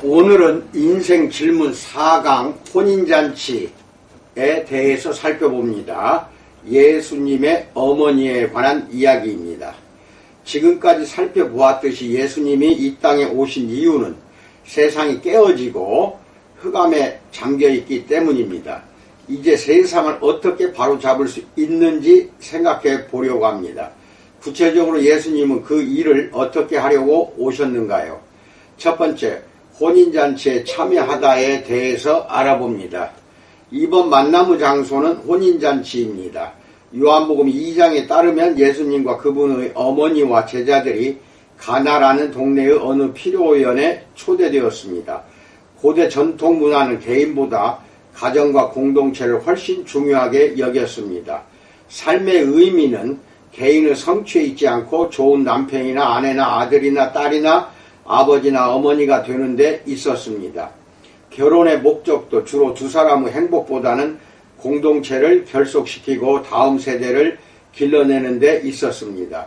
오늘은 인생 질문 4강 혼인잔치에 대해서 살펴봅니다. 예수님의 어머니에 관한 이야기입니다. 지금까지 살펴보았듯이 예수님이 이 땅에 오신 이유는 세상이 깨어지고 흑암에 잠겨있기 때문입니다. 이제 세상을 어떻게 바로잡을 수 있는지 생각해 보려고 합니다. 구체적으로 예수님은 그 일을 어떻게 하려고 오셨는가요? 첫 번째, 혼인잔치에 참여하다에 대해서 알아봅니다. 이번 만남의 장소는 혼인잔치입니다. 요한복음 2장에 따르면 예수님과 그분의 어머니와 제자들이 가나라는 동네의 어느 피로연에 초대되었습니다. 고대 전통 문화는 개인보다 가정과 공동체를 훨씬 중요하게 여겼습니다. 삶의 의미는 개인의 성취에 있지 않고 좋은 남편이나 아내나 아들이나 딸이나 아버지나 어머니가 되는 데 있었습니다. 결혼의 목적도 주로 두 사람의 행복보다는 공동체를 결속시키고 다음 세대를 길러내는 데 있었습니다.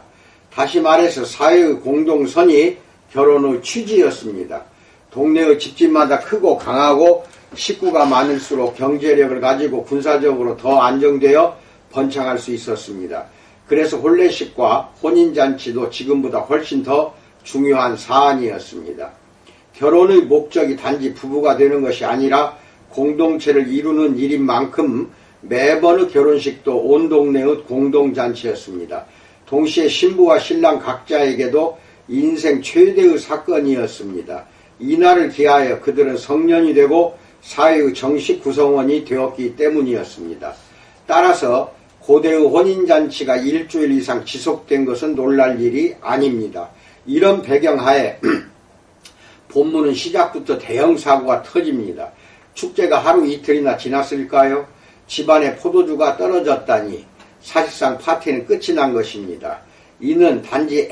다시 말해서 사회의 공동선이 결혼의 취지였습니다. 동네의 집집마다 크고 강하고 식구가 많을수록 경제력을 가지고 군사적으로 더 안정되어 번창할 수 있었습니다. 그래서 혼례식과 혼인잔치도 지금보다 훨씬 더 중요한 사안이었습니다. 결혼의 목적이 단지 부부가 되는 것이 아니라 공동체를 이루는 일인 만큼 매번의 결혼식도 온 동네의 공동잔치였습니다. 동시에 신부와 신랑 각자에게도 인생 최대의 사건이었습니다. 이날을 기하여 그들은 성년이 되고 사회의 정식 구성원이 되었기 때문이었습니다. 따라서 고대의 혼인잔치가 일주일 이상 지속된 것은 놀랄 일이 아닙니다. 이런 배경하에 본문은 시작부터 대형 사고가 터집니다. 축제가 하루 이틀이나 지났을까요? 집안에 포도주가 떨어졌다니 사실상 파티는 끝이 난 것입니다. 이는 단지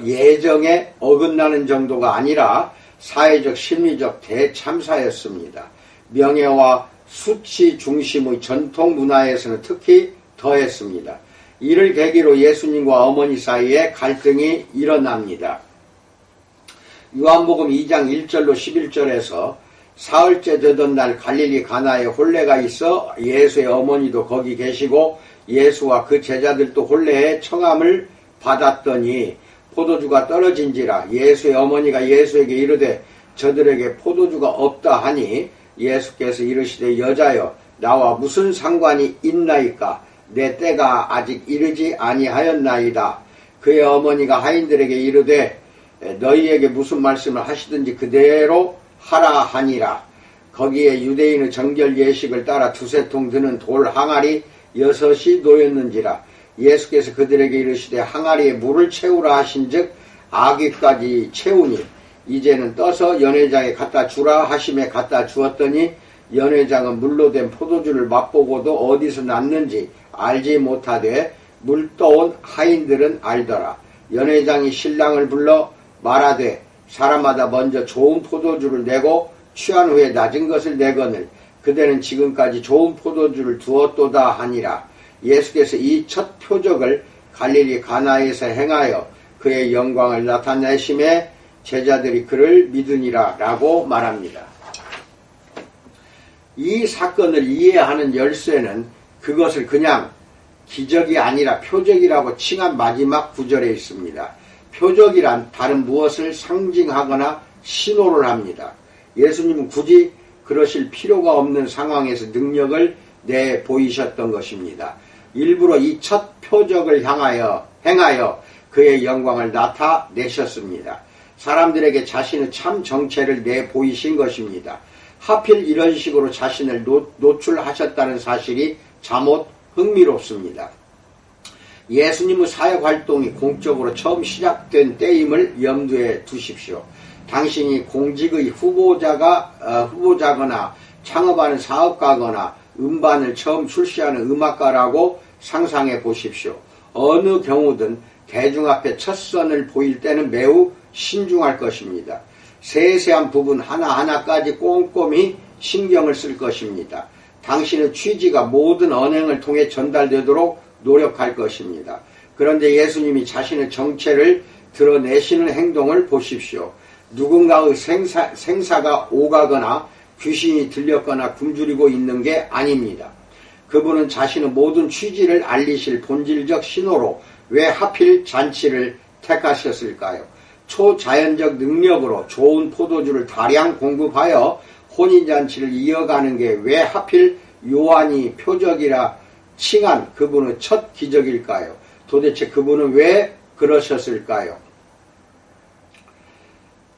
예정에 어긋나는 정도가 아니라 사회적 심리적 대참사였습니다. 명예와 수치 중심의 전통 문화에서는 특히 더했습니다. 이를 계기로 예수님과 어머니 사이에 갈등이 일어납니다. 요한복음 2장 1절로 11절에서 사흘째 되던 날 갈릴리 가나에 혼례가 있어 예수의 어머니도 거기 계시고 예수와 그 제자들도 혼례에 청함을 받았더니 포도주가 떨어진지라 예수의 어머니가 예수에게 이르되 저들에게 포도주가 없다 하니 예수께서 이르시되 여자여 나와 무슨 상관이 있나이까 내 때가 아직 이르지 아니하였나이다. 그의 어머니가 하인들에게 이르되 너희에게 무슨 말씀을 하시든지 그대로 하라 하니라. 거기에 유대인의 정결 예식을 따라 두세 통 드는 돌 항아리 6이 놓였는지라. 예수께서 그들에게 이르시되 항아리에 물을 채우라 하신즉 아귀까지 채우니 이제는 떠서 연회장에 갖다 주라 하심에 갖다 주었더니 연회장은 물로 된 포도주를 맛보고도 어디서 났는지 알지 못하되 물 떠온 하인들은 알더라. 연회장이 신랑을 불러 말하되 사람마다 먼저 좋은 포도주를 내고 취한 후에 낮은 것을 내거늘 그대는 지금까지 좋은 포도주를 두었도다 하니라. 예수께서 이 첫 표적을 갈릴리 가나에서 행하여 그의 영광을 나타내심에 제자들이 그를 믿으니라 라고 말합니다. 이 사건을 이해하는 열쇠는 그것을 그냥 기적이 아니라 표적이라고 칭한 마지막 구절에 있습니다. 표적이란 다른 무엇을 상징하거나 신호를 합니다. 예수님은 굳이 그러실 필요가 없는 상황에서 능력을 내보이셨던 것입니다. 일부러 이 첫 표적을 행하여 그의 영광을 나타내셨습니다. 사람들에게 자신의 참 정체를 내보이신 것입니다. 하필 이런 식으로 자신을 노출하셨다는 사실이 잠옷 흥미롭습니다. 예수님의 사역활동이 공적으로 처음 시작된 때임을 염두에 두십시오. 당신이 공직의 후보자거나 창업하는 사업가거나 음반을 처음 출시하는 음악가라고 상상해 보십시오. 어느 경우든 대중 앞에 첫 선을 보일 때는 매우 신중할 것입니다. 세세한 부분 하나하나까지 꼼꼼히 신경을 쓸 것입니다. 당신의 취지가 모든 언행을 통해 전달되도록 노력할 것입니다. 그런데 예수님이 자신의 정체를 드러내시는 행동을 보십시오. 누군가의 생사가 오가거나 귀신이 들렸거나 굶주리고 있는 게 아닙니다. 그분은 자신의 모든 취지를 알리실 본질적 신호로 왜 하필 잔치를 택하셨을까요? 초자연적 능력으로 좋은 포도주를 다량 공급하여 혼인잔치를 이어가는 게 왜 하필 요한이 표적이라 칭한 그분의 첫 기적일까요? 도대체 그분은 왜 그러셨을까요?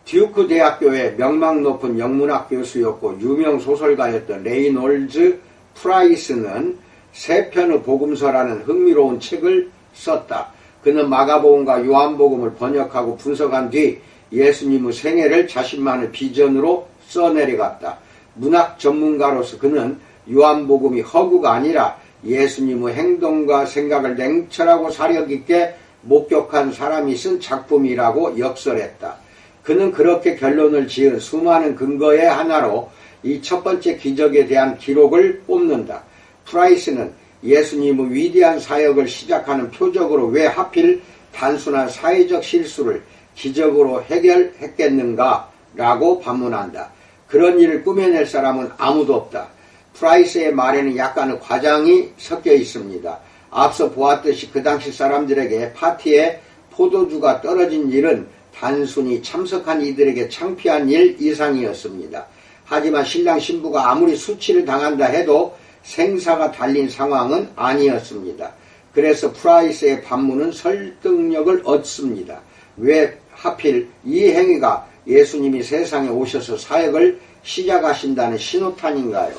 듀크 대학교의 명망 높은 영문학 교수였고 유명 소설가였던 레이놀즈 프라이스는 세 편의 복음서라는 흥미로운 책을 썼다. 그는 마가복음과 요한복음을 번역하고 분석한 뒤 예수님의 생애를 자신만의 비전으로 써내려갔다. 문학 전문가로서 그는 요한복음이 허구가 아니라 예수님의 행동과 생각을 냉철하고 사려깊게 목격한 사람이 쓴 작품이라고 역설했다. 그는 그렇게 결론을 지은 수많은 근거의 하나로 이 첫 번째 기적에 대한 기록을 뽑는다. 프라이스는 예수님의 위대한 사역을 시작하는 표적으로 왜 하필 단순한 사회적 실수를 기적으로 해결했겠는가 라고 반문한다. 그런 일을 꾸며낼 사람은 아무도 없다. 프라이스의 말에는 약간의 과장이 섞여 있습니다. 앞서 보았듯이 그 당시 사람들에게 파티에 포도주가 떨어진 일은 단순히 참석한 이들에게 창피한 일 이상이었습니다. 하지만 신랑 신부가 아무리 수치를 당한다 해도 생사가 달린 상황은 아니었습니다. 그래서 프라이스의 반문은 설득력을 얻습니다. 왜 하필 이 행위가 예수님이 세상에 오셔서 사역을 시작하신다는 신호탄인가요?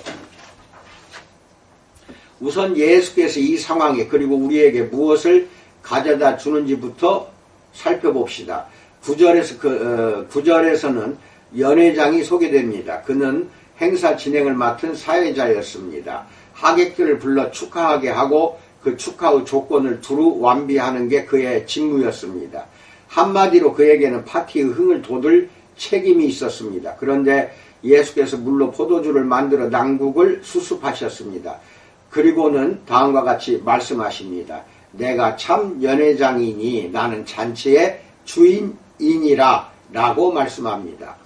우선 예수께서 이 상황에 그리고 우리에게 무엇을 가져다 주는지부터 살펴봅시다. 9절에서는 연회장이 소개됩니다. 그는 행사 진행을 맡은 사회자였습니다. 하객들을 불러 축하하게 하고 그 축하의 조건을 두루 완비하는 게 그의 직무였습니다. 한마디로 그에게는 파티의 흥을 돋을 책임이 있었습니다. 그런데 예수께서 물로 포도주를 만들어 난국을 수습하셨습니다. 그리고는 다음과 같이 말씀하십니다. 내가 참 연회장이니 나는 잔치의 주인이니라 라고 말씀합니다.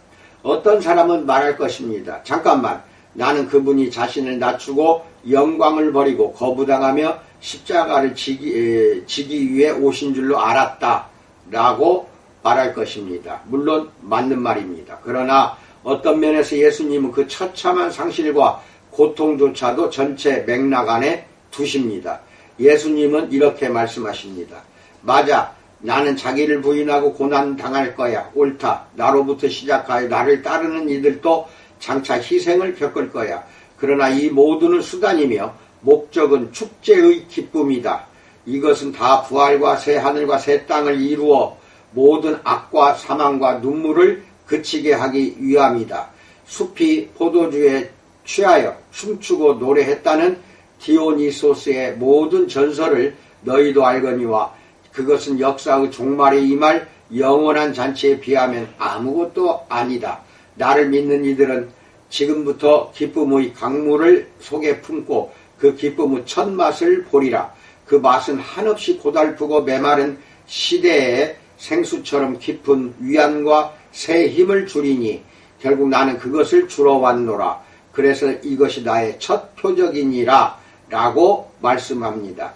어떤 사람은 말할 것입니다. 잠깐만, 나는 그분이 자신을 낮추고 영광을 버리고 거부당하며 십자가를 지기 위해 오신 줄로 알았다 라고 말할 것입니다. 물론 맞는 말입니다. 그러나 어떤 면에서 예수님은 그 처참한 상실과 고통조차도 전체 맥락 안에 두십니다. 예수님은 이렇게 말씀하십니다. 맞아, 나는 자기를 부인하고 고난 당할 거야. 옳다. 나로부터 시작하여 나를 따르는 이들도 장차 희생을 겪을 거야. 그러나 이 모두는 수단이며 목적은 축제의 기쁨이다. 이것은 다 부활과 새 하늘과 새 땅을 이루어 모든 악과 사망과 눈물을 그치게 하기 위함이다. 숲이 포도주에 취하여 춤추고 노래했다는 디오니소스의 모든 전설을 너희도 알거니와 그것은 역사의 종말에 임할 영원한 잔치에 비하면 아무것도 아니다. 나를 믿는 이들은 지금부터 기쁨의 강물을 속에 품고 그 기쁨의 첫 맛을 보리라. 그 맛은 한없이 고달프고 메마른 시대에 생수처럼 깊은 위안과 새 힘을 주리니 결국 나는 그것을 주러 왔노라. 그래서 이것이 나의 첫 표적이니라 라고 말씀합니다.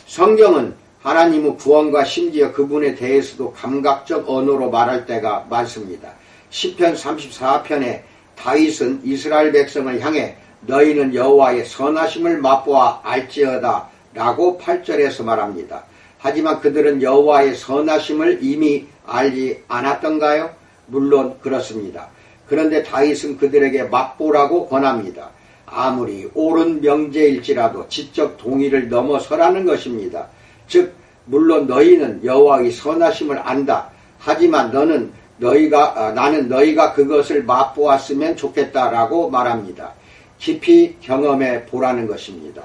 성경은 하나님의 구원과 심지어 그분에 대해서도 감각적 언어로 말할 때가 많습니다. 시편 34편에 다윗은 이스라엘 백성을 향해 너희는 여호와의 선하심을 맛보아 알지어다 라고 8절에서 말합니다. 하지만 그들은 여호와의 선하심을 이미 알지 않았던가요? 물론 그렇습니다. 그런데 다윗은 그들에게 맛보라고 권합니다. 아무리 옳은 명제일지라도 지적 동의를 넘어서라는 것입니다. 즉 물론 너희는 여호와의 선하심을 안다. 하지만 나는 너희가 그것을 맛보았으면 좋겠다라고 말합니다. 깊이 경험해 보라는 것입니다.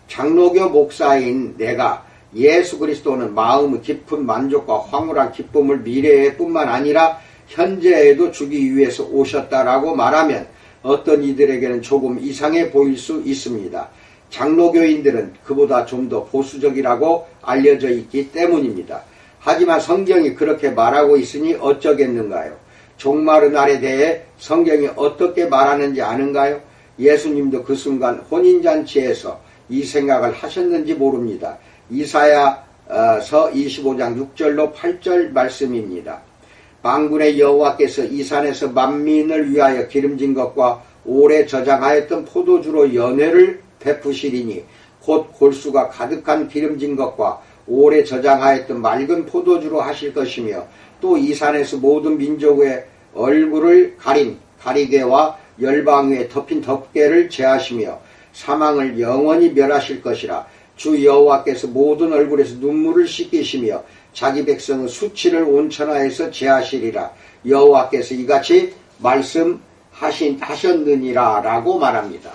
장로교 목사인 내가 예수 그리스도는 마음의 깊은 만족과 황홀한 기쁨을 미래에 뿐만 아니라 현재에도 주기 위해서 오셨다라고 말하면 어떤 이들에게는 조금 이상해 보일 수 있습니다. 장로교인들은 그보다 좀 더 보수적이라고 알려져 있기 때문입니다. 하지만 성경이 그렇게 말하고 있으니 어쩌겠는가요? 종말의 날에 대해 성경이 어떻게 말하는지 아는가요? 예수님도 그 순간 혼인잔치에서 이 생각을 하셨는지 모릅니다. 이사야서 25장 6절로 8절 말씀입니다. 만군의 여호와께서 이 산에서 만민을 위하여 기름진 것과 오래 저장하였던 포도주로 연회를 베푸시리니 곧 골수가 가득한 기름진 것과 오래 저장하였던 맑은 포도주로 하실 것이며 또 이 산에서 모든 민족의 얼굴을 가린 가리개와 열방 위에 덮인 덮개를 제하시며 사망을 영원히 멸하실 것이라. 주 여호와께서 모든 얼굴에서 눈물을 씻기시며 자기 백성의 수치를 온 천하에서 제하시리라. 여호와께서 이같이 말씀하셨느니라 라고 말합니다.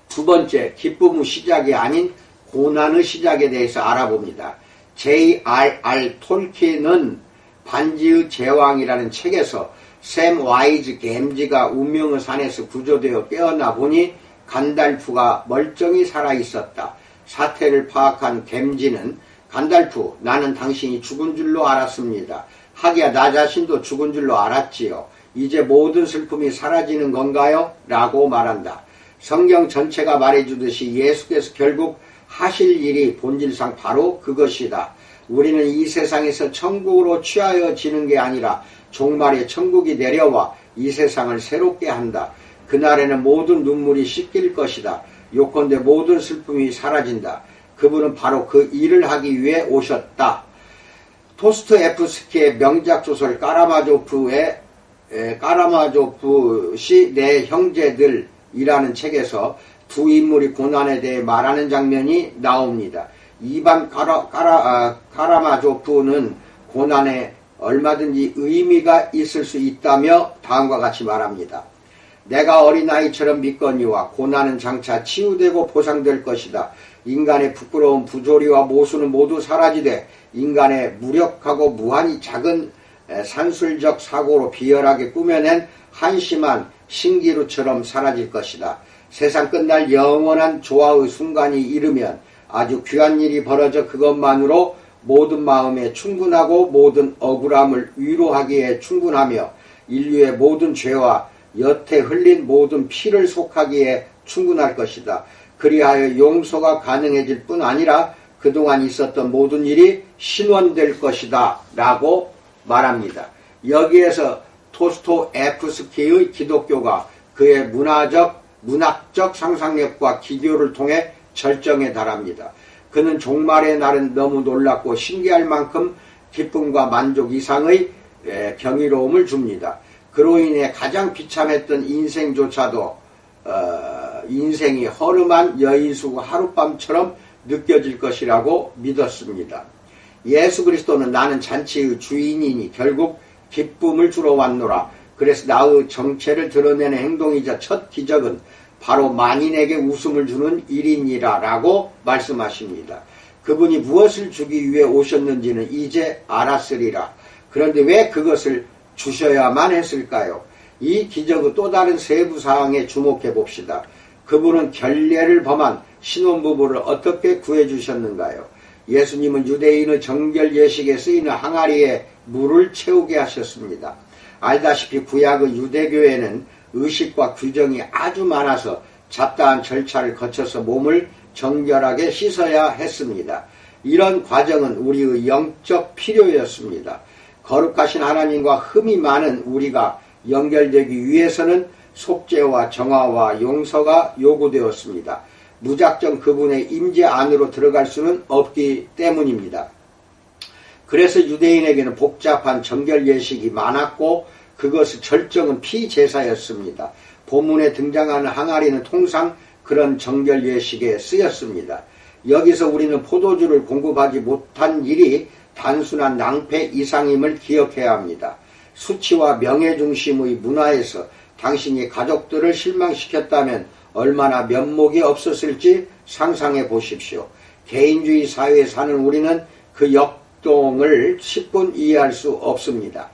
두 번째, 기쁨의 시작이 아닌 고난의 시작에 대해서 알아봅니다. J.R.R. 톨킨은 반지의 제왕이라는 책에서 샘 와이즈 갬지가 운명의 산에서 구조되어 깨어나 보니 간달프가 멀쩡히 살아있었다. 사태를 파악한 갬지는 간달프, 나는 당신이 죽은 줄로 알았습니다. 하기야 나 자신도 죽은 줄로 알았지요. 이제 모든 슬픔이 사라지는 건가요? 라고 말한다. 성경 전체가 말해주듯이 예수께서 결국 하실 일이 본질상 바로 그것이다. 우리는 이 세상에서 천국으로 취하여지는 게 아니라 종말에 천국이 내려와 이 세상을 새롭게 한다. 그날에는 모든 눈물이 씻길 것이다. 요컨대 모든 슬픔이 사라진다. 그분은 바로 그 일을 하기 위해 오셨다. 도스토옙스키의 명작 소설 까라마조프시 내 형제들이라는 책에서 두 인물이 고난에 대해 말하는 장면이 나옵니다. 이반 카라마조프는 고난에 얼마든지 의미가 있을 수 있다며 다음과 같이 말합니다. 내가 어린아이처럼 믿거니와 고난은 장차 치유되고 보상될 것이다. 인간의 부끄러운 부조리와 모순은 모두 사라지되 인간의 무력하고 무한히 작은 산술적 사고로 비열하게 꾸며낸 한심한 신기루처럼 사라질 것이다. 세상 끝날 영원한 조화의 순간이 이르면 아주 귀한 일이 벌어져 그것만으로 모든 마음에 충분하고 모든 억울함을 위로하기에 충분하며 인류의 모든 죄와 여태 흘린 모든 피를 속하기에 충분할 것이다. 그리하여 용서가 가능해질 뿐 아니라 그동안 있었던 모든 일이 신원될 것이다 라고 말합니다. 여기에서 도스토옙스키의 기독교가 그의 문학적 상상력과 기교를 통해 절정에 달합니다. 그는 종말의 날은 너무 놀랍고 신기할 만큼 기쁨과 만족 이상의 경이로움을 줍니다. 그로 인해 가장 비참했던 인생조차도 인생이 허름한 여인수 하룻밤처럼 느껴질 것이라고 믿었습니다. 예수 그리스도는 나는 잔치의 주인이니 결국 기쁨을 주러 왔노라. 그래서 나의 정체를 드러내는 행동이자 첫 기적은 바로 만인에게 웃음을 주는 일이니라 라고 말씀하십니다. 그분이 무엇을 주기 위해 오셨는지는 이제 알았으리라. 그런데 왜 그것을 주셔야만 했을까요? 이 기적의 또 다른 세부 사항에 주목해 봅시다. 그분은 결례를 범한 신혼부부를 어떻게 구해주셨는가요? 예수님은 유대인의 정결 예식에 쓰이는 항아리에 물을 채우게 하셨습니다. 알다시피 구약의 유대교회는 의식과 규정이 아주 많아서 잡다한 절차를 거쳐서 몸을 정결하게 씻어야 했습니다. 이런 과정은 우리의 영적 필요였습니다. 거룩하신 하나님과 흠이 많은 우리가 연결되기 위해서는 속죄와 정화와 용서가 요구되었습니다. 무작정 그분의 임재 안으로 들어갈 수는 없기 때문입니다. 그래서 유대인에게는 복잡한 정결 예식이 많았고 그것의 절정은 피제사였습니다. 본문에 등장하는 항아리는 통상 그런 정결 예식에 쓰였습니다. 여기서 우리는 포도주를 공급하지 못한 일이 단순한 낭패 이상임을 기억해야 합니다. 수치와 명예 중심의 문화에서 당신이 가족들을 실망시켰다면 얼마나 면목이 없었을지 상상해 보십시오. 개인주의 사회에 사는 우리는 그 역동을 10분 이해할 수 없습니다.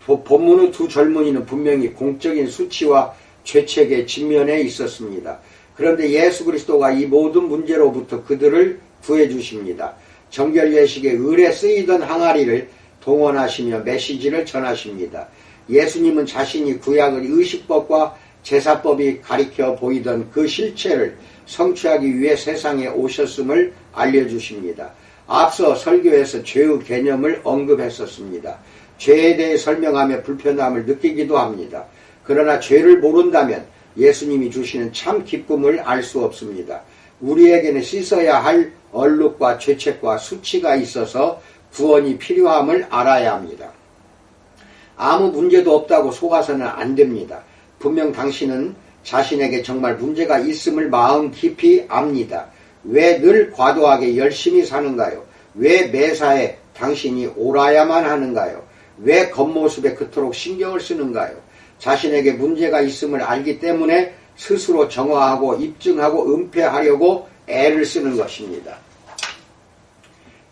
본문의 두 젊은이는 분명히 공적인 수치와 죄책에 직면해 있었습니다. 그런데 예수 그리스도가 이 모든 문제로부터 그들을 구해 주십니다. 정결 예식에 을에 쓰이던 항아리를 동원하시며 메시지를 전하십니다. 예수님은 자신이 구약의 의식법과 제사법이 가리켜 보이던 그 실체를 성취하기 위해 세상에 오셨음을 알려주십니다. 앞서 설교에서 죄의 개념을 언급했었습니다. 죄에 대해 설명하며 불편함을 느끼기도 합니다. 그러나 죄를 모른다면 예수님이 주시는 참 기쁨을 알 수 없습니다. 우리에게는 씻어야 할 얼룩과 죄책과 수치가 있어서 구원이 필요함을 알아야 합니다. 아무 문제도 없다고 속아서는 안 됩니다. 분명 당신은 자신에게 정말 문제가 있음을 마음 깊이 압니다. 왜 늘 과도하게 열심히 사는가요? 왜 매사에 당신이 옳아야만 하는가요? 왜 겉모습에 그토록 신경을 쓰는가요? 자신에게 문제가 있음을 알기 때문에 스스로 정화하고 입증하고 은폐하려고 애를 쓰는 것입니다.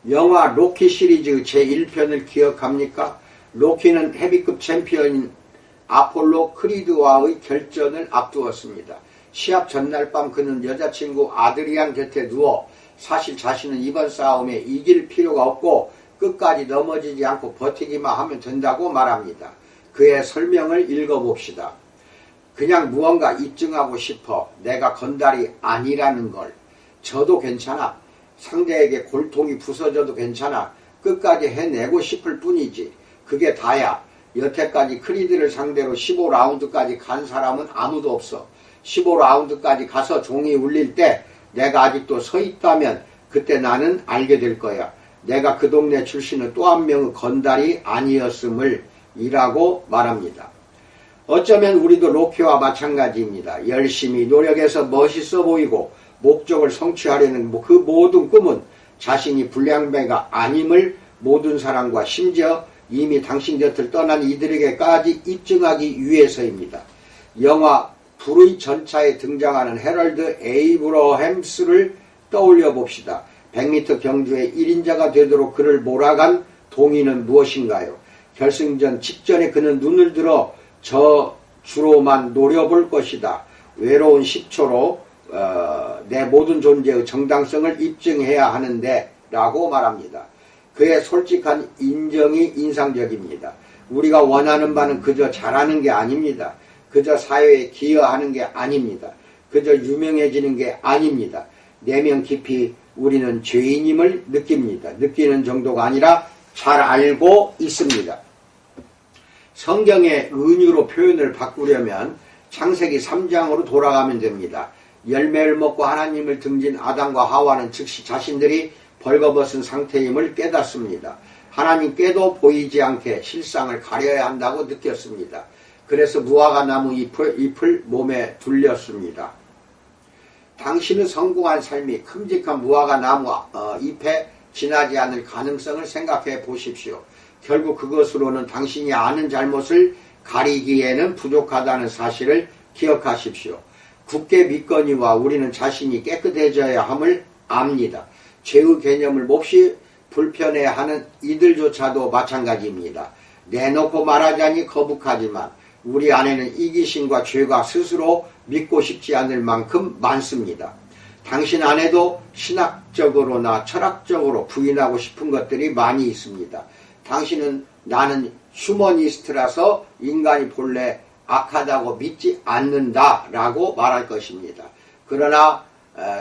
영화 로키 시리즈 제1편을 기억합니까? 로키는 헤비급 챔피언인 아폴로 크리드와의 결전을 앞두었습니다. 시합 전날 밤 그는 여자친구 아드리안 곁에 누워 사실 자신은 이번 싸움에 이길 필요가 없고 끝까지 넘어지지 않고 버티기만 하면 된다고 말합니다. 그의 설명을 읽어봅시다. 그냥 무언가 입증하고 싶어. 내가 건달이 아니라는 걸. 져도 괜찮아. 상대에게 골통이 부서져도 괜찮아. 끝까지 해내고 싶을 뿐이지. 그게 다야. 여태까지 크리드를 상대로 15라운드까지 간 사람은 아무도 없어. 15라운드까지 가서 종이 울릴 때 내가 아직도 서 있다면 그때 나는 알게 될 거야. 내가 그 동네 출신은 또 한 명의 건달이 아니었음을 이라고 말합니다. 어쩌면 우리도 로키와 마찬가지입니다. 열심히 노력해서 멋있어 보이고 목적을 성취하려는 그 모든 꿈은 자신이 불량배가 아님을 모든 사람과 심지어 이미 당신 곁을 떠난 이들에게까지 입증하기 위해서입니다. 영화 불의 전차에 등장하는 해럴드 에이브러햄스를 떠올려 봅시다. 100m 경주의 1인자가 되도록 그를 몰아간 동의는 무엇인가요? 결승전 직전에 그는 눈을 들어 저 주로만 노려볼 것이다. 외로운 10초로 내 모든 존재의 정당성을 입증해야 하는데 라고 말합니다. 그의 솔직한 인정이 인상적입니다. 우리가 원하는 바는 그저 잘하는 게 아닙니다. 그저 사회에 기여하는 게 아닙니다. 그저 유명해지는 게 아닙니다. 내면 깊이 우리는 죄인임을 느낍니다. 느끼는 정도가 아니라 잘 알고 있습니다. 성경의 은유로 표현을 바꾸려면 창세기 3장으로 돌아가면 됩니다. 열매를 먹고 하나님을 등진 아담과 하와는 즉시 자신들이 벌거벗은 상태임을 깨닫습니다. 하나님께도 보이지 않게 실상을 가려야 한다고 느꼈습니다. 그래서 무화과 나무 잎을 몸에 둘렸습니다. 당신은 성공한 삶이 큼직한 무화과 나무 잎에 지나지 않을 가능성을 생각해 보십시오. 결국 그것으로는 당신이 아는 잘못을 가리기에는 부족하다는 사실을 기억하십시오. 굳게 믿거니와 우리는 자신이 깨끗해져야 함을 압니다. 죄의 개념을 몹시 불편해하는 이들조차도 마찬가지입니다. 내놓고 말하자니 거북하지만 우리 안에는 이기심과 죄가 스스로 믿고 싶지 않을 만큼 많습니다. 당신 안에도 신학적으로나 철학적으로 부인하고 싶은 것들이 많이 있습니다. 당신은 나는 휴머니스트라서 인간이 본래 악하다고 믿지 않는다 라고 말할 것입니다. 그러나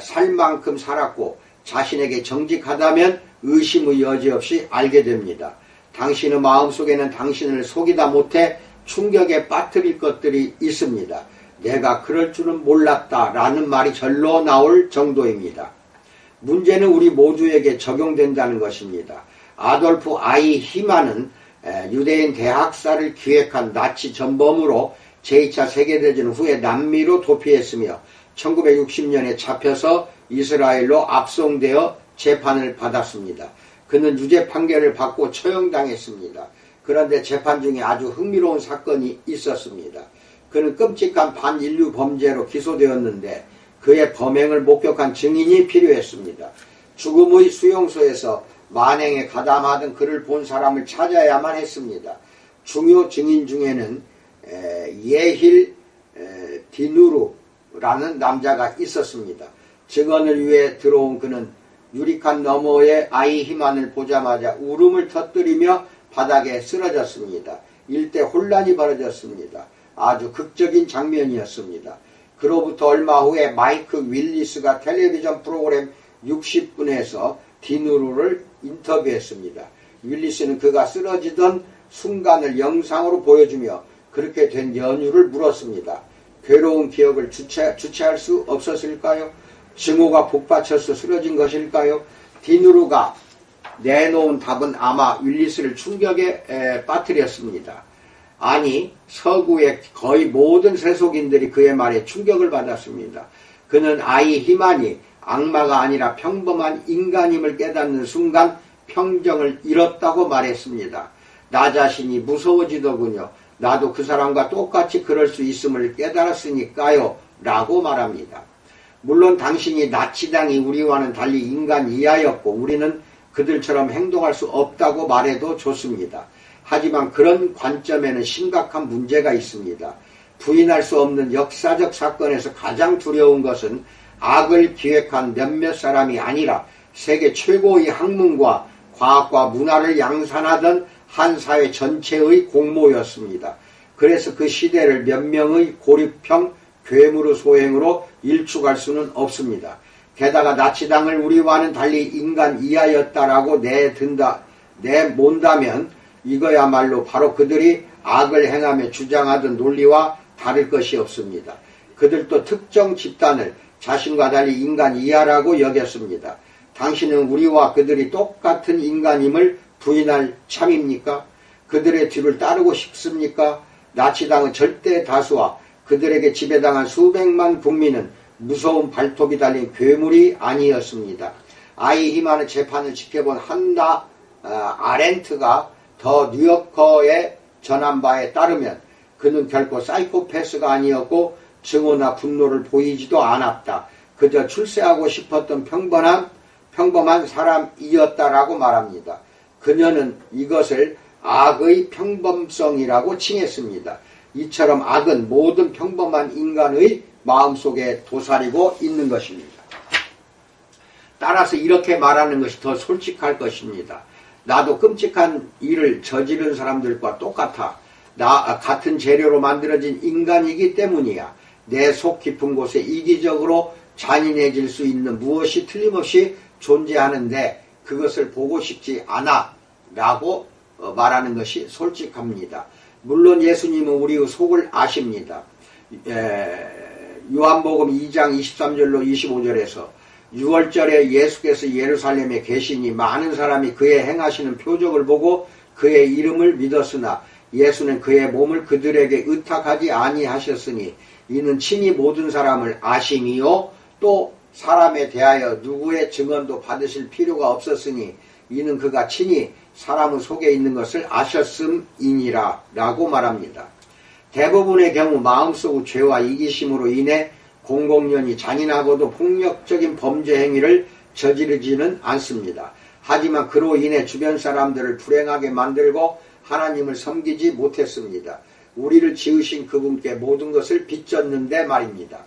살 만큼 살았고 자신에게 정직하다면 의심의 여지 없이 알게 됩니다. 당신의 마음속에는 당신을 속이다 못해 충격에 빠뜨릴 것들이 있습니다. 내가 그럴 줄은 몰랐다 라는 말이 절로 나올 정도입니다. 문제는 우리 모두에게 적용된다는 것입니다. 아돌프 아이히만은 유대인 대학살을 기획한 나치 전범으로 제2차 세계대전 후에 남미로 도피했으며 1960년에 잡혀서 이스라엘로 압송되어 재판을 받았습니다. 그는 유죄 판결을 받고 처형당했습니다. 그런데 재판 중에 아주 흥미로운 사건이 있었습니다. 그는 끔찍한 반인류 범죄로 기소되었는데 그의 범행을 목격한 증인이 필요했습니다. 죽음의 수용소에서 만행에 가담하던 그를 본 사람을 찾아야만 했습니다. 중요 증인 중에는 예힐 디누르라는 남자가 있었습니다. 증언을 위해 들어온 그는 유리칸 너머에 아이히만을 보자마자 울음을 터뜨리며 바닥에 쓰러졌습니다. 일대 혼란이 벌어졌습니다. 아주 극적인 장면이었습니다. 그로부터 얼마 후에 마이크 윌리스가 텔레비전 프로그램 60분에서 디누르를 인터뷰했습니다. 윌리스는 그가 쓰러지던 순간을 영상으로 보여주며 그렇게 된 연유를 물었습니다. 괴로운 기억을 주체할 수 없었을까요? 증오가 북받쳐서 쓰러진 것일까요? 디누르가 내놓은 답은 아마 윌리스를 충격에 빠뜨렸습니다. 아니, 서구의 거의 모든 세속인들이 그의 말에 충격을 받았습니다. 그는 아이 히만이 악마가 아니라 평범한 인간임을 깨닫는 순간 평정을 잃었다고 말했습니다. 나 자신이 무서워지더군요. 나도 그 사람과 똑같이 그럴 수 있음을 깨달았으니까요. 라고 말합니다. 물론 당신이 나치당이 우리와는 달리 인간 이하였고 우리는 그들처럼 행동할 수 없다고 말해도 좋습니다. 하지만 그런 관점에는 심각한 문제가 있습니다. 부인할 수 없는 역사적 사건에서 가장 두려운 것은 악을 기획한 몇몇 사람이 아니라 세계 최고의 학문과 과학과 문화를 양산하던 한 사회 전체의 공모였습니다. 그래서 그 시대를 몇 명의 고립형 괴물의 소행으로 일축할 수는 없습니다. 게다가 나치당을 우리와는 달리 인간 이하였다라고 내몬다면 이거야말로 바로 그들이 악을 행하며 주장하던 논리와 다를 것이 없습니다. 그들도 특정 집단을 자신과 달리 인간 이하라고 여겼습니다. 당신은 우리와 그들이 똑같은 인간임을 부인할 참입니까? 그들의 뒤를 따르고 싶습니까? 나치당은 절대 다수와 그들에게 지배당한 수백만 국민은 무서운 발톱이 달린 괴물이 아니었습니다. 아이 히만의 재판을 지켜본 한나 아렌트가 더 뉴요커에 전한 바에 따르면 그는 결코 사이코패스가 아니었고 증오나 분노를 보이지도 않았다. 그저 출세하고 싶었던 평범한 사람이었다라고 말합니다. 그녀는 이것을 악의 평범성이라고 칭했습니다. 이처럼 악은 모든 평범한 인간의 마음속에 도사리고 있는 것입니다. 따라서 이렇게 말하는 것이 더 솔직할 것입니다. 나도 끔찍한 일을 저지른 사람들과 똑같아. 같은 재료로 만들어진 인간이기 때문이야. 내 속 깊은 곳에 이기적으로 잔인해질 수 있는 무엇이 틀림없이 존재하는데 그것을 보고 싶지 않아 라고 말하는 것이 솔직합니다. 물론 예수님은 우리의 속을 아십니다. 요한복음 2장 23절로 25절에서 6월절에 예수께서 예루살렘에 계시니 많은 사람이 그의 행하시는 표적을 보고 그의 이름을 믿었으나 예수는 그의 몸을 그들에게 의탁하지 아니하셨으니 이는 친히 모든 사람을 아심이요 또 사람에 대하여 누구의 증언도 받으실 필요가 없었으니 이는 그가 친히 사람의 속에 있는 것을 아셨음이니라 라고 말합니다. 대부분의 경우 마음속 죄와 이기심으로 인해 공공연히 잔인하고도 폭력적인 범죄 행위를 저지르지는 않습니다. 하지만 그로 인해 주변 사람들을 불행하게 만들고 하나님을 섬기지 못했습니다. 우리를 지으신 그분께 모든 것을 빚졌는데 말입니다.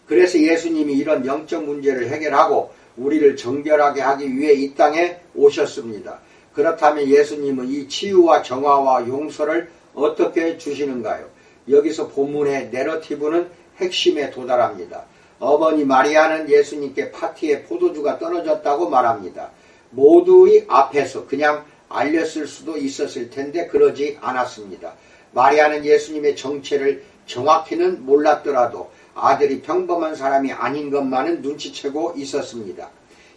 그래서 예수님이 이런 영적 문제를 해결하고 우리를 정결하게 하기 위해 이 땅에 오셨습니다. 그렇다면 예수님은 이 치유와 정화와 용서를 어떻게 주시는가요? 여기서 본문의 내러티브는 핵심에 도달합니다. 어머니 마리아는 예수님께 파티에 포도주가 떨어졌다고 말합니다. 모두의 앞에서 그냥 알렸을 수도 있었을 텐데 그러지 않았습니다. 마리아는 예수님의 정체를 정확히는 몰랐더라도 아들이 평범한 사람이 아닌 것만은 눈치채고 있었습니다.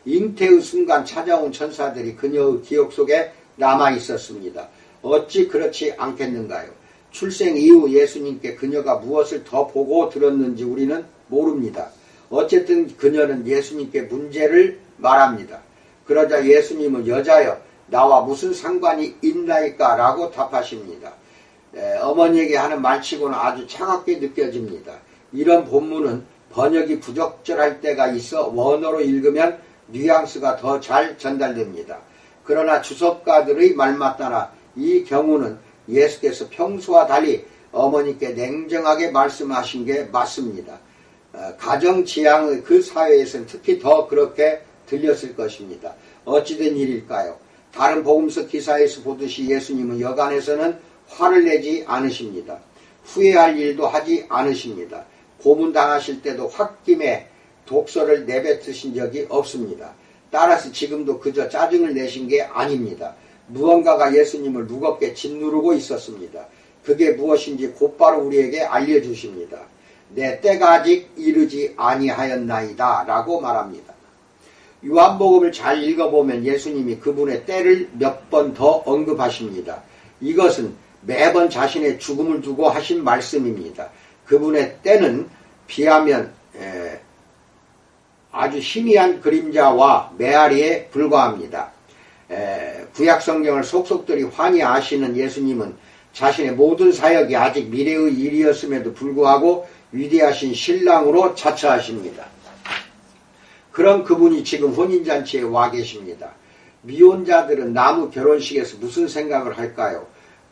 잉태의 순간 찾아온 천사들이 그녀의 기억 속에 남아 있었습니다. 어찌 그렇지 않겠는가요? 출생 이후 예수님께 그녀가 무엇을 더 보고 들었는지 우리는 모릅니다. 어쨌든 그녀는 예수님께 문제를 말합니다. 그러자 예수님은 여자여 나와 무슨 상관이 있나이까 라고 답하십니다. 어머니에게 하는 말치고는 아주 차갑게 느껴집니다. 이런 본문은 번역이 부적절할 때가 있어 원어로 읽으면 뉘앙스가 더 잘 전달됩니다. 그러나 주석가들의 말만 따라 이 경우는 예수께서 평소와 달리 어머니께 냉정하게 말씀하신 게 맞습니다. 가정지향의 그 사회에서는 특히 더 그렇게 들렸을 것입니다. 어찌된 일일까요? 다른 복음서 기사에서 보듯이 예수님은 여간에서는 화를 내지 않으십니다. 후회할 일도 하지 않으십니다. 고문당하실 때도 홧김에 독설을 내뱉으신 적이 없습니다. 따라서 지금도 그저 짜증을 내신 게 아닙니다. 무언가가 예수님을 무겁게 짓누르고 있었습니다. 그게 무엇인지 곧바로 우리에게 알려주십니다. 내 때가 아직 이르지 아니하였나이다 라고 말합니다. 요한복음을 잘 읽어보면 예수님이 그분의 때를 몇 번 더 언급하십니다. 이것은 매번 자신의 죽음을 두고 하신 말씀입니다. 그분의 때는 비하면 아주 희미한 그림자와 메아리에 불과합니다. 구약성경을 속속들이 환히 아시는 예수님은 자신의 모든 사역이 아직 미래의 일이었음에도 불구하고 위대하신 신랑으로 자처하십니다. 그런 그분이 지금 혼인잔치에 와 계십니다. 미혼자들은 나무 결혼식에서 무슨 생각을 할까요?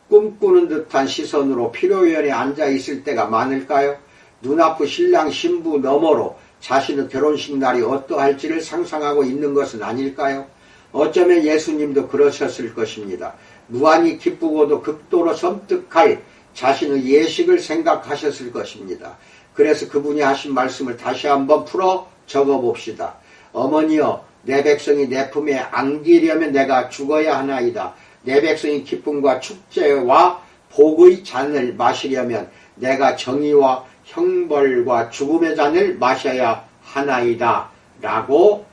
꿈꾸는 듯한 시선으로 피로연에 앉아있을 때가 많을까요? 눈앞의 신랑 신부 너머로 자신의 결혼식 날이 어떠할지를 상상하고 있는 것은 아닐까요? 어쩌면 예수님도 그러셨을 것입니다. 무한히 기쁘고도 극도로 섬뜩할 자신의 예식을 생각하셨을 것입니다. 그래서 그분이 하신 말씀을 다시 한번 풀어 적어봅시다. 어머니여, 내 백성이 내 품에 안기려면 내가 죽어야 하나이다. 내 백성이 기쁨과 축제와 복의 잔을 마시려면 내가 정의와 형벌과 죽음의 잔을 마셔야 하나이다 라고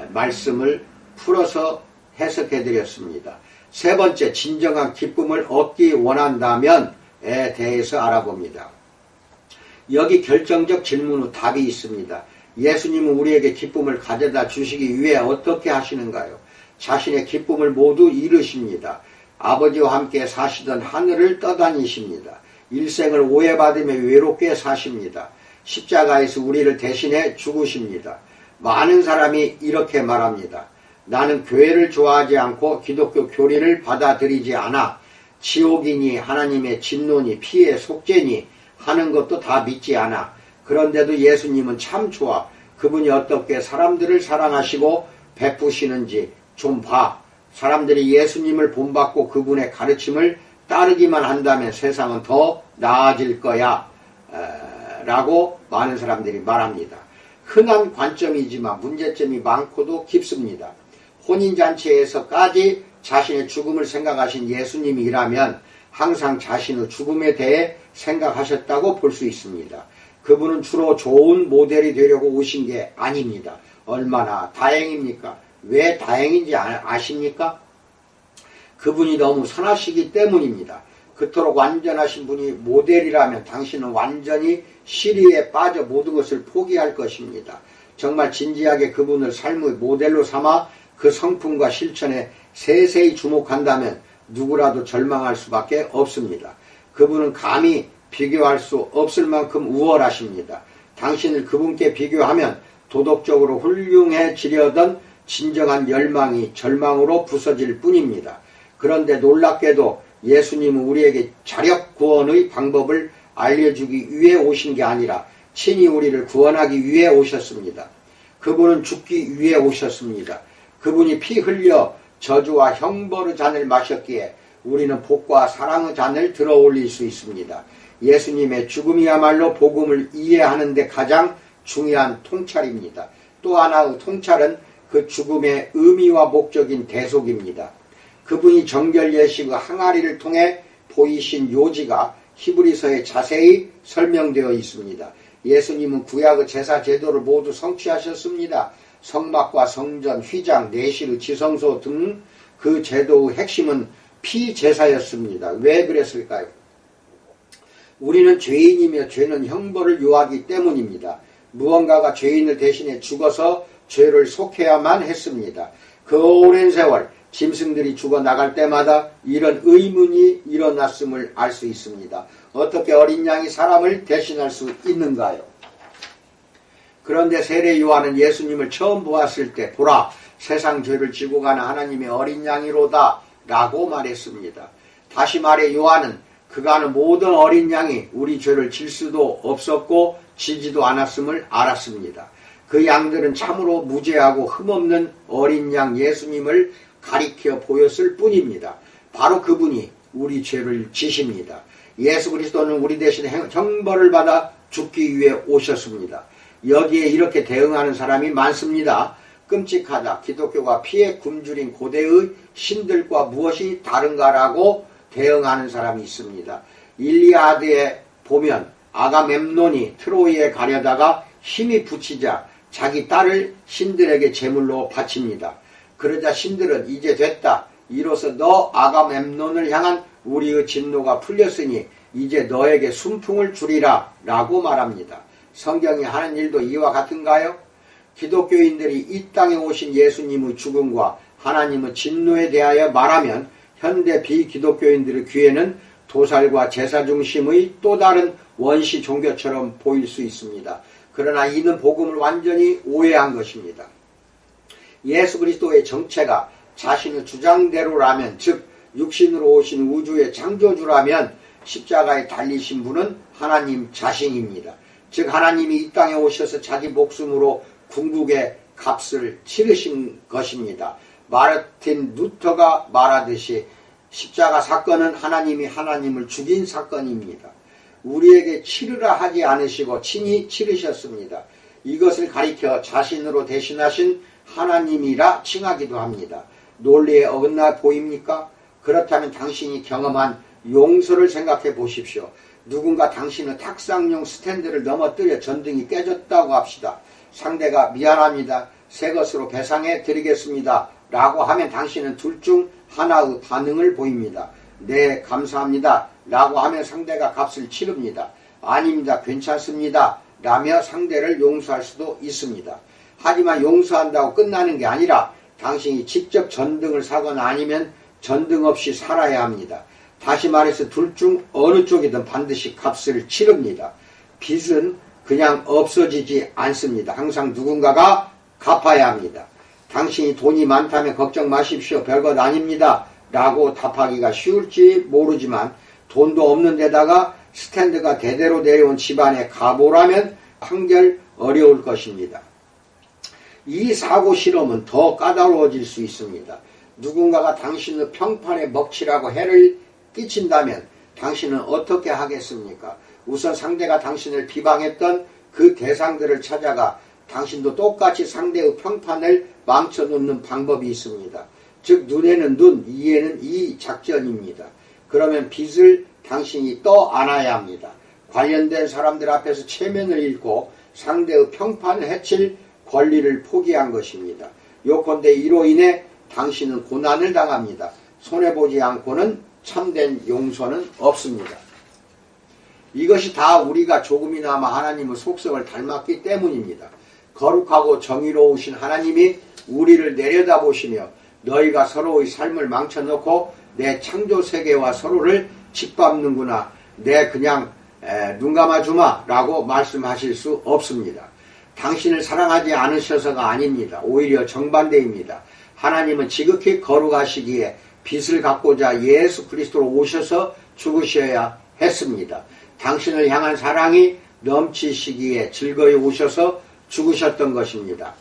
말씀을 풀어서 해석해 드렸습니다. 세 번째, 진정한 기쁨을 얻기 원한다면에 대해서 알아봅니다. 여기 결정적 질문 후 답이 있습니다. 예수님은 우리에게 기쁨을 가져다 주시기 위해 어떻게 하시는가요? 자신의 기쁨을 모두 잃으십니다. 아버지와 함께 사시던 하늘을 떠다니십니다. 일생을 오해받으며 외롭게 사십니다. 십자가에서 우리를 대신해 죽으십니다. 많은 사람이 이렇게 말합니다. 나는 교회를 좋아하지 않고 기독교 교리를 받아들이지 않아. 지옥이니 하나님의 진노니 피의 속죄니 하는 것도 다 믿지 않아. 그런데도 예수님은 참 좋아. 그분이 어떻게 사람들을 사랑하시고 베푸시는지 좀 봐. 사람들이 예수님을 본받고 그분의 가르침을 따르기만 한다면 세상은 더 나아질 거야 라고 많은 사람들이 말합니다. 흔한 관점이지만 문제점이 많고도 깊습니다. 혼인잔치에서까지 자신의 죽음을 생각하신 예수님이라면 항상 자신의 죽음에 대해 생각하셨다고 볼 수 있습니다. 그분은 주로 좋은 모델이 되려고 오신 게 아닙니다. 얼마나 다행입니까? 왜 다행인지 아십니까? 그분이 너무 선하시기 때문입니다. 그토록 완전하신 분이 모델이라면 당신은 완전히 시리에 빠져 모든 것을 포기할 것입니다. 정말 진지하게 그분을 삶의 모델로 삼아 그 성품과 실천에 세세히 주목한다면 누구라도 절망할 수밖에 없습니다. 그분은 감히 비교할 수 없을 만큼 우월하십니다. 당신을 그분께 비교하면 도덕적으로 훌륭해지려던 진정한 열망이 절망으로 부서질 뿐입니다. 그런데 놀랍게도 예수님은 우리에게 자력 구원의 방법을 알려주기 위해 오신 게 아니라 친히 우리를 구원하기 위해 오셨습니다. 그분은 죽기 위해 오셨습니다. 그분이 피 흘려 저주와 형벌의 잔을 마셨기에 우리는 복과 사랑의 잔을 들어 올릴 수 있습니다. 예수님의 죽음이야말로 복음을 이해하는 데 가장 중요한 통찰입니다. 또 하나의 통찰은 그 죽음의 의미와 목적인 대속입니다. 그분이 정결 예식의 항아리를 통해 보이신 요지가 히브리서에 자세히 설명되어 있습니다. 예수님은 구약의 제사 제도를 모두 성취하셨습니다. 성막과 성전, 휘장, 내실의 지성소 등 그 제도의 핵심은 피제사였습니다. 왜 그랬을까요? 우리는 죄인이며 죄는 형벌을 요하기 때문입니다. 무언가가 죄인을 대신해 죽어서 죄를 속해야만 했습니다. 그 오랜 세월 짐승들이 죽어나갈 때마다 이런 의문이 일어났음을 알 수 있습니다. 어떻게 어린 양이 사람을 대신할 수 있는가요? 그런데 세례 요한은 예수님을 처음 보았을 때 보라, 세상 죄를 지고 가는 하나님의 어린 양이로다 라고 말했습니다. 다시 말해 요한은 그가 하는 모든 어린 양이 우리 죄를 질 수도 없었고 지지도 않았음을 알았습니다. 그 양들은 참으로 무죄하고 흠없는 어린 양 예수님을 가리켜 보였을 뿐입니다. 바로 그분이 우리 죄를 지십니다. 예수 그리스도는 우리 대신 형벌을 받아 죽기 위해 오셨습니다. 여기에 이렇게 대응하는 사람이 많습니다. 끔찍하다. 기독교가 피에 굶주린 고대의 신들과 무엇이 다른가라고 대응하는 사람이 있습니다. 일리아드에 보면 아가멤논이 트로이에 가려다가 힘이 붙이자 자기 딸을 신들에게 제물로 바칩니다. 그러자 신들은 이제 됐다. 이로써 너 아가멤논을 향한 우리의 진노가 풀렸으니 이제 너에게 순풍을 주리라 라고 말합니다. 성경이 하는 일도 이와 같은가요? 기독교인들이 이 땅에 오신 예수님의 죽음과 하나님의 진노에 대하여 말하면 현대 비기독교인들의 귀에는 도살과 제사 중심의 또 다른 원시 종교처럼 보일 수 있습니다. 그러나 이는 복음을 완전히 오해한 것입니다. 예수 그리스도의 정체가 자신의 주장대로라면, 즉 육신으로 오신 우주의 창조주라면 십자가에 달리신 분은 하나님 자신입니다. 즉 하나님이 이 땅에 오셔서 자기 목숨으로 궁극의 값을 치르신 것입니다. 마르틴 루터가 말하듯이 십자가 사건은 하나님이 하나님을 죽인 사건입니다. 우리에게 치르라 하지 않으시고 친히 치르셨습니다. 이것을 가리켜 자신으로 대신하신 하나님이라 칭하기도 합니다. 논리에 어긋나 보입니까? 그렇다면 당신이 경험한 용서를 생각해 보십시오. 누군가 당신의 탁상용 스탠드를 넘어뜨려 전등이 깨졌다고 합시다. 상대가 미안합니다. 새 것으로 배상해 드리겠습니다. 라고 하면 당신은 둘 중 하나의 반응을 보입니다. 네, 감사합니다. 라고 하면 상대가 값을 치릅니다. 아닙니다. 괜찮습니다. 라며 상대를 용서할 수도 있습니다. 하지만 용서한다고 끝나는 게 아니라 당신이 직접 전등을 사거나 아니면 전등 없이 살아야 합니다. 다시 말해서 둘 중 어느 쪽이든 반드시 값을 치릅니다. 빚은 그냥 없어지지 않습니다. 항상 누군가가 갚아야 합니다. 당신이 돈이 많다면 걱정 마십시오. 별것 아닙니다. 라고 답하기가 쉬울지 모르지만 돈도 없는 데다가 스탠드가 대대로 내려온 집안의 가보라면 한결 어려울 것입니다. 이 사고 실험은 더 까다로워질 수 있습니다. 누군가가 당신의 평판에 먹칠하고 해를 끼친다면 당신은 어떻게 하겠습니까? 우선 상대가 당신을 비방했던 그 대상들을 찾아가 당신도 똑같이 상대의 평판을 망쳐놓는 방법이 있습니다. 즉 눈에는 눈, 이에는 이 작전입니다. 그러면 빚을 당신이 떠안아야 합니다. 관련된 사람들 앞에서 체면을 잃고 상대의 평판을 해칠 권리를 포기한 것입니다. 요컨대 이로 인해 당신은 고난을 당합니다. 손해보지 않고는 참된 용서는 없습니다. 이것이 다 우리가 조금이나마 하나님의 속성을 닮았기 때문입니다. 거룩하고 정의로우신 하나님이 우리를 내려다보시며 너희가 서로의 삶을 망쳐놓고 내 창조세계와 서로를 짓밟는구나. 내 그냥 눈 감아주마 라고 말씀하실 수 없습니다. 당신을 사랑하지 않으셔서가 아닙니다. 오히려 정반대입니다. 하나님은 지극히 거룩하시기에 빚을 갚고자 예수 그리스도로 오셔서 죽으셔야 했습니다. 당신을 향한 사랑이 넘치시기에 즐거이 오셔서 죽으셨던 것입니다.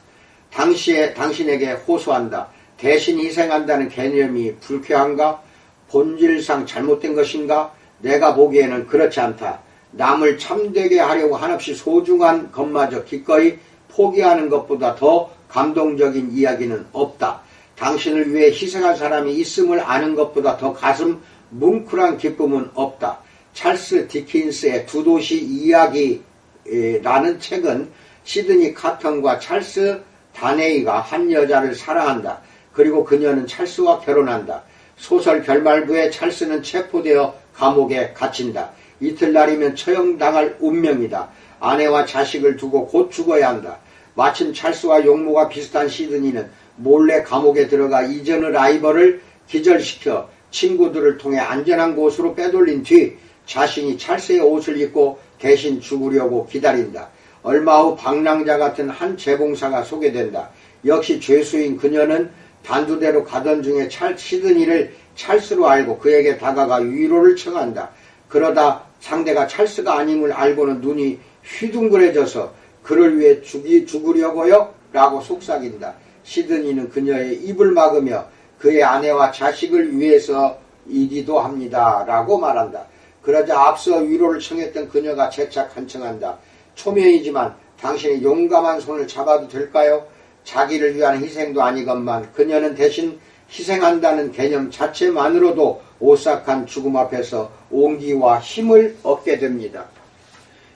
당신에게 호소한다. 대신 희생한다는 개념이 불쾌한가? 본질상 잘못된 것인가? 내가 보기에는 그렇지 않다. 남을 참되게 하려고 한없이 소중한 것마저 기꺼이 포기하는 것보다 더 감동적인 이야기는 없다. 당신을 위해 희생한 사람이 있음을 아는 것보다 더 가슴 뭉클한 기쁨은 없다. 찰스 디킨스의 두 도시 이야기라는 책은 시드니 카턴과 찰스 다네이가 한 여자를 사랑한다. 그리고 그녀는 찰스와 결혼한다. 소설 결말부에 찰스는 체포되어 감옥에 갇힌다. 이틀날이면 처형당할 운명이다. 아내와 자식을 두고 곧 죽어야 한다. 마침 찰스와 용모가 비슷한 시드니는 몰래 감옥에 들어가 이전의 라이벌을 기절시켜 친구들을 통해 안전한 곳으로 빼돌린 뒤 자신이 찰스의 옷을 입고 대신 죽으려고 기다린다. 얼마 후 방랑자 같은 한 재봉사가 소개된다. 역시 죄수인 그녀는 단두대로 가던 중에 시드니를 찰스로 알고 그에게 다가가 위로를 청한다. 그러다 상대가 찰스가 아님을 알고는 눈이 휘둥그레져서 그를 위해 죽으려고요? 라고 속삭인다. 시드니는 그녀의 입을 막으며 그의 아내와 자식을 위해서이기도 합니다. 라고 말한다. 그러자 앞서 위로를 청했던 그녀가 재차 간청한다. 초면이지만 당신의 용감한 손을 잡아도 될까요? 자기를 위한 희생도 아니건만 그녀는 대신 희생한다는 개념 자체만으로도 오싹한 죽음 앞에서 온기와 힘을 얻게 됩니다.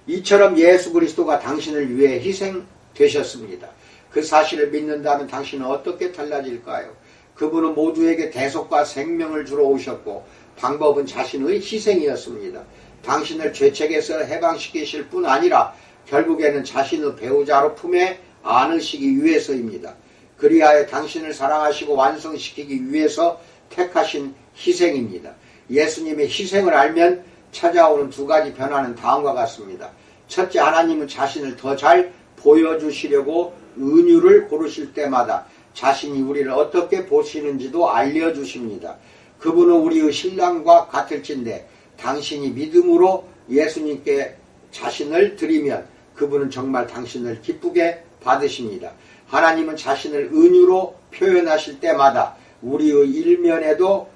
이처럼 예수 그리스도가 당신을 위해 희생되셨습니다. 그 사실을 믿는다면 당신은 어떻게 달라질까요? 그분은 모두에게 대속과 생명을 주러 오셨고 방법은 자신의 희생이었습니다. 당신을 죄책에서 해방시키실 뿐 아니라 결국에는 자신의 배우자로 품에 안으시기 위해서입니다. 그리하여 당신을 사랑하시고 완성시키기 위해서 택하신 희생입니다. 예수님의 희생을 알면 찾아오는 두 가지 변화는 다음과 같습니다. 첫째, 하나님은 자신을 더 잘 보여주시려고 은유를 고르실 때마다 자신이 우리를 어떻게 보시는지도 알려주십니다. 그분은 우리의 신랑과 같을진데 당신이 믿음으로 예수님께 자신을 드리면 그분은 정말 당신을 기쁘게 받으십니다. 하나님은 자신을 은유로 표현하실 때마다 우리의 일면에도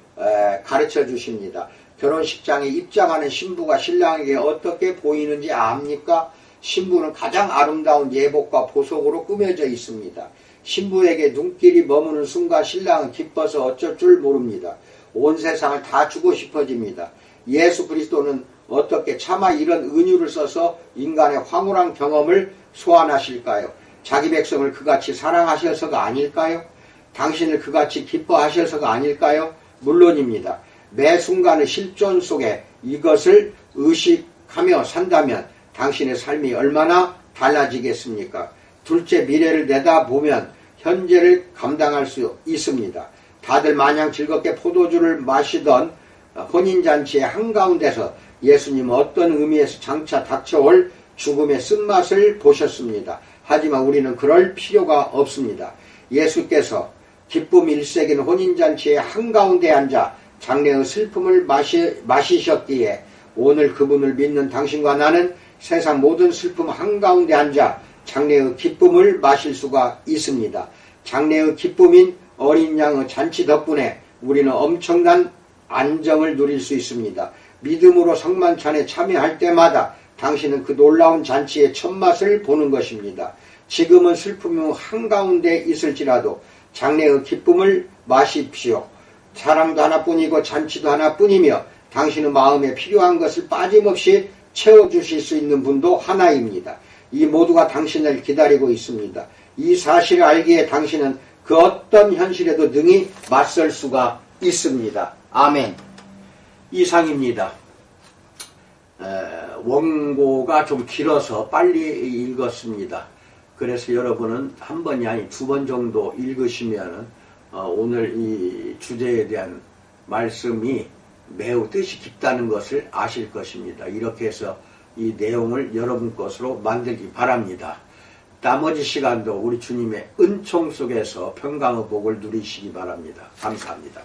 가르쳐 주십니다. 결혼식장에 입장하는 신부가 신랑에게 어떻게 보이는지 압니까? 신부는 가장 아름다운 예복과 보석으로 꾸며져 있습니다. 신부에게 눈길이 머무는 순간 신랑은 기뻐서 어쩔 줄 모릅니다. 온 세상을 다 주고 싶어집니다. 예수 그리스도는 어떻게 차마 이런 은유를 써서 인간의 황홀한 경험을 소환하실까요? 자기 백성을 그같이 사랑하셔서가 아닐까요? 당신을 그같이 기뻐하셔서가 아닐까요? 물론입니다. 매 순간의 실존 속에 이것을 의식하며 산다면 당신의 삶이 얼마나 달라지겠습니까? 둘째, 미래를 내다보면 현재를 감당할 수 있습니다. 다들 마냥 즐겁게 포도주를 마시던 혼인잔치의 한가운데서 예수님은 어떤 의미에서 장차 닥쳐올 죽음의 쓴맛을 보셨습니다. 하지만 우리는 그럴 필요가 없습니다. 예수께서 기쁨 일색인 혼인잔치의 한가운데 앉아 장래의 슬픔을 마시셨기에 오늘 그분을 믿는 당신과 나는 세상 모든 슬픔 한가운데 앉아 장래의 기쁨을 마실 수가 있습니다. 장래의 기쁨인 어린 양의 잔치 덕분에 우리는 엄청난 안정을 누릴 수 있습니다. 믿음으로 성만찬에 참여할 때마다 당신은 그 놀라운 잔치의 첫맛을 보는 것입니다. 지금은 슬픔이 한가운데 있을지라도 장래의 기쁨을 마십시오. 사랑도 하나뿐이고 잔치도 하나뿐이며 당신의 마음에 필요한 것을 빠짐없이 채워주실 수 있는 분도 하나입니다. 이 모두가 당신을 기다리고 있습니다. 이 사실을 알기에 당신은 그 어떤 현실에도 능히 맞설 수가 있습니다. 아멘. 이상입니다. 원고가 좀 길어서 빨리 읽었습니다. 그래서 여러분은 한 번이 아니 두 번 정도 읽으시면 오늘 이 주제에 대한 말씀이 매우 뜻이 깊다는 것을 아실 것입니다. 이렇게 해서 이 내용을 여러분 것으로 만들기 바랍니다. 나머지 시간도 우리 주님의 은총 속에서 평강의 복을 누리시기 바랍니다. 감사합니다.